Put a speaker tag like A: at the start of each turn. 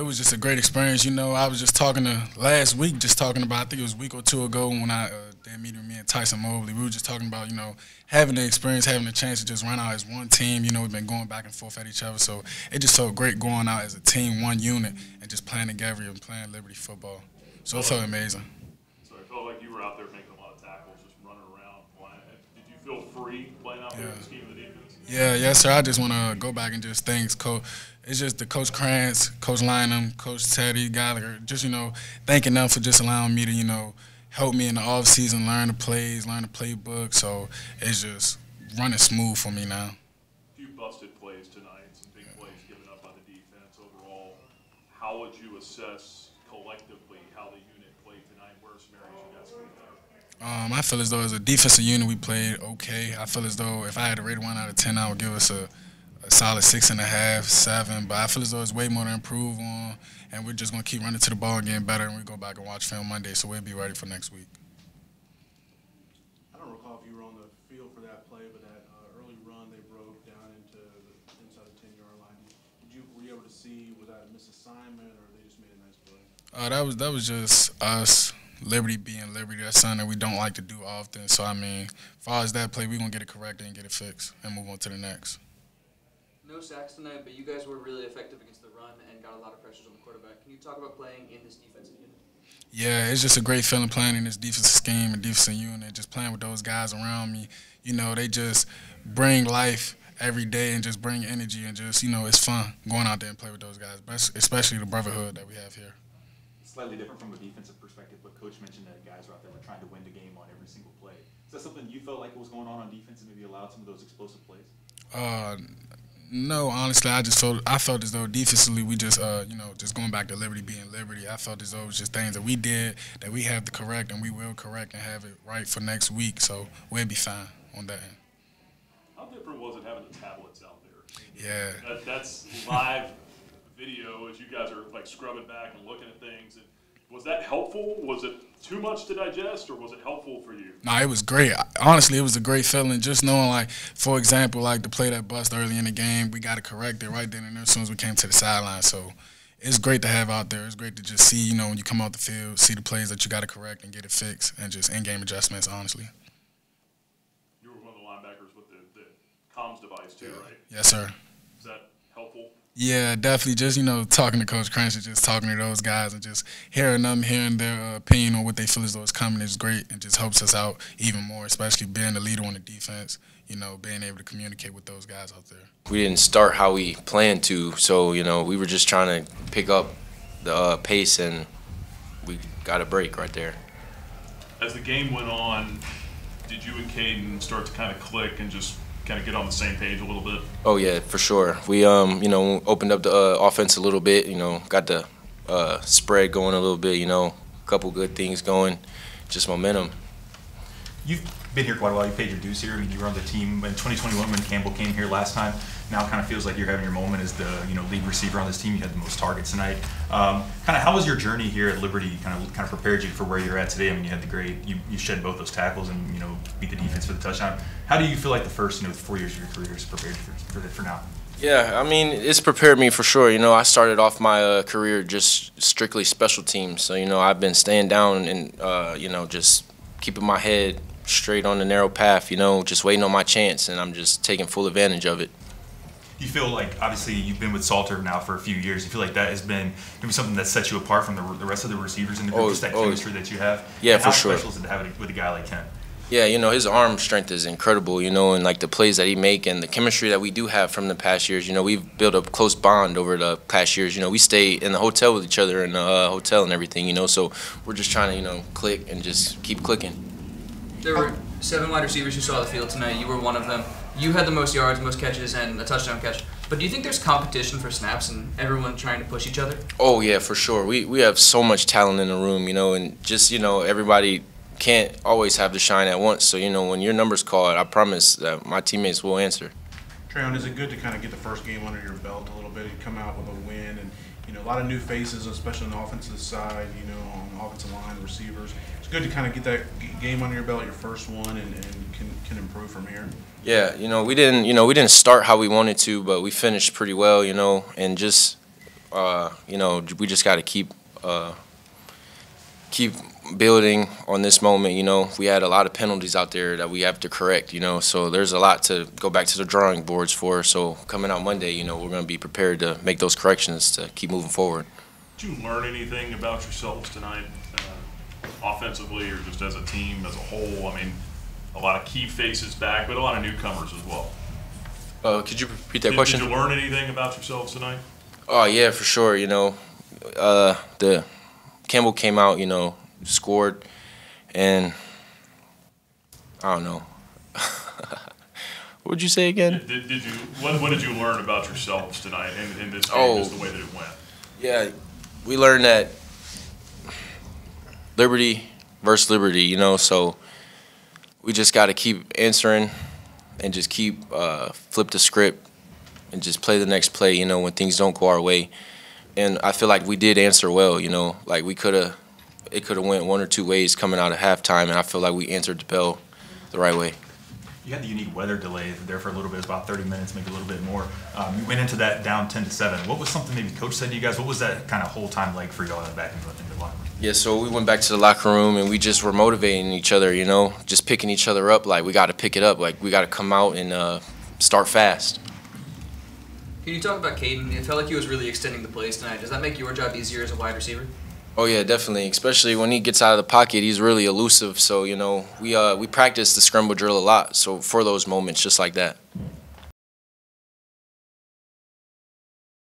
A: it was just a great experience. You know, I was just talking to last week, just talking about, I think it was a week or two ago when I did meet with me and Tyson Mobley. We were just talking about, you know, having the experience, having the chance to just run out as one team. You know, we've been going back and forth at each other, so it just felt great going out as a team, one unit, and just playing together and playing Liberty football. So it felt amazing.
B: So it felt like you were out there making a lot of tackles, just running around. Did you feel free playing out there in the scheme of the defense?
A: Yeah, yes, sir. I just want to go back and just thank Coach. It's just the Coach Krantz, Coach Lynham, Coach Teddy, Gallagher, just, you know, thanking them for just allowing me to, you know, help me in the off season, learn the plays, learn the playbook. So it's just running smooth for me now.
B: A few busted plays tonight, some big plays given up by the defense overall. How would you assess collectively how the unit played tonight? Where are some areas you guys played better?
A: I feel as though as a defensive unit we played okay. I feel as though if I had to rate 1 out of 10, I would give us a solid 6.5, 7. But I feel as though it's way more to improve on, and we're just going to keep running to the ball and getting better, and we go back and watch film Monday, so we'll be ready for next week.
C: I don't recall if you were on the field for that play, but that early run they broke down into inside the 10-yard line. Were you able to see, was that a misassignment, or they just made a nice play?
A: That was just us. Liberty being Liberty, that's something that we don't like to do often. So, I mean, as far as that play, we're going to get it corrected and get it fixed and move on to the next.
D: No sacks tonight, but you guys were really effective against the run and got a lot of pressures on the quarterback. Can you talk about playing in this defensive unit?
A: Yeah, it's just a great feeling playing in this defensive scheme and defensive unit, just playing with those guys around me. You know, they just bring life every day and just bring energy and just, you know, it's fun going out there and play with those guys, especially the brotherhood that we have here.
E: Slightly different from a defensive perspective, but Coach mentioned that guys were out there were trying to win the game on every single play. Is that something you felt like was going on defense and maybe allowed some of those explosive plays?
A: No, honestly, I felt as though defensively we just, you know, just going back to Liberty being Liberty, I felt as though it was just things that we did that we have to correct and we will correct and have it right for next week. So we'll be fine on that end.
B: How different was it having the tablets out there?
A: Yeah.
B: That's live video as you guys are like scrubbing back and looking at things. And was that helpful? Was it too much to digest, or was it helpful for you?
A: No, it was great. Honestly, it was a great feeling just knowing, like, for example, like the play that bust early in the game, we got to correct it right then and there as soon as we came to the sideline. So it's great to have out there. It's great to just see, you know, when you come out the field, see the plays that you got to correct and get it fixed and just in-game adjustments, honestly.
B: You were one of the linebackers with the comms device too, right?
A: Yes, sir.
B: Is that helpful?
A: Yeah, definitely. Just, you know, talking to Coach Krantz and just talking to those guys and just hearing them, hearing their opinion on what they feel as though is coming is great and just helps us out even more, especially being the leader on the defense, you know, being able to communicate with those guys out there.
F: We didn't start how we planned to, so, you know, we were just trying to pick up the pace, and we got a break right there.
B: As the game went on, did you and Caden start to kind of click and just kind of get on the same page a little bit?
F: Oh yeah, for sure. We you know, opened up the offense a little bit. You know, got the spread going a little bit. You know, a couple good things going, just momentum.
E: You've been here quite a while. You paid your dues here. I mean, you were on the team in 2021 when Campbell came here last time. Now it kind of feels like you're having your moment as the, you know, lead receiver on this team. You had the most targets tonight. Kind of how was your journey here at Liberty? Kind of prepared you for where you're at today. I mean, you had the great, you shed both those tackles and, you know, beat the defense for the touchdown. How do you feel like the first, you know, 4 years of your career is prepared for now?
F: Yeah, I mean, it's prepared me for sure. You know, I started off my career just strictly special teams. So, you know, I've been staying down and, you know, just keeping my head straight on the narrow path, you know, just waiting on my chance, and I'm just taking full advantage of it.
E: You feel like, obviously, you've been with Salter now for a few years. You feel like that has been maybe something that sets you apart from the rest of the receivers in the group, just that chemistry that you have?
F: Yeah,
E: and
F: for sure.
E: How special is it to have it with a guy like him?
F: Yeah, you know, his arm strength is incredible, you know, and like the plays that he make and the chemistry that we do have from the past years. You know, we've built a close bond over the past years. You know, we stay in the hotel with each other in the hotel and everything, you know, so we're just trying to, you know, click and just keep clicking.
D: There were 7 wide receivers who saw the field tonight. You were one of them. You had the most yards, most catches, and a touchdown catch. But do you think there's competition for snaps and everyone trying to push each other?
F: Oh, yeah, for sure. We have so much talent in the room, you know, and just, you know, everybody can't always have the shine at once. So, you know, when your number's called, I promise that my teammates will answer.
C: Treon, is it good to kind of get the first game under your belt a little bit and come out with a win? And, you know, a lot of new faces, especially on the offensive side, you know, on the offensive line, receivers. It's good to kind of get that game under your belt, your first one, and can improve from here.
F: Yeah, you know, we didn't start how we wanted to, but we finished pretty well, you know, and just you know, we just got to keep building on this moment. You know, we had a lot of penalties out there that we have to correct, you know, so there's a lot to go back to the drawing boards for. So coming out Monday, you know, we're going to be prepared to make those corrections to keep moving forward.
B: Did you learn anything about yourselves tonight, offensively or just as a team as a whole? I mean, a lot of key faces back, but a lot of newcomers as well.
F: Could you repeat that question?
B: Did you learn anything about yourselves tonight?
F: Oh, yeah, for sure. You know, the Campbell came out, you know, scored, and I don't know. What did you say again?
B: What did you learn about yourselves tonight in this game, just the way that it went?
F: Yeah, we learned that liberty versus liberty, you know, so we just got to keep answering and just keep flip the script and just play the next play, you know, when things don't go our way. And I feel like we did answer well, you know, like it could have went one or two ways coming out of halftime, and I feel like we answered the bell the right way.
E: You had the unique weather delay there for a little bit, it was about 30 minutes, maybe a little bit more. You went into that down 10-7. What was something maybe Coach said to you guys? What was that kind of whole time like for y'all back in the locker room?
F: Yeah, so we went back to the locker room and we just were motivating each other, you know, just picking each other up. Like, we got to pick it up. Like, we got to come out and start fast.
D: Can you talk about Caden? It felt like he was really extending the plays tonight. Does that make your job easier as a wide receiver?
F: Oh, yeah, definitely, especially when he gets out of the pocket. He's really elusive. So, you know, we practice the scramble drill a lot, so for those moments just like that.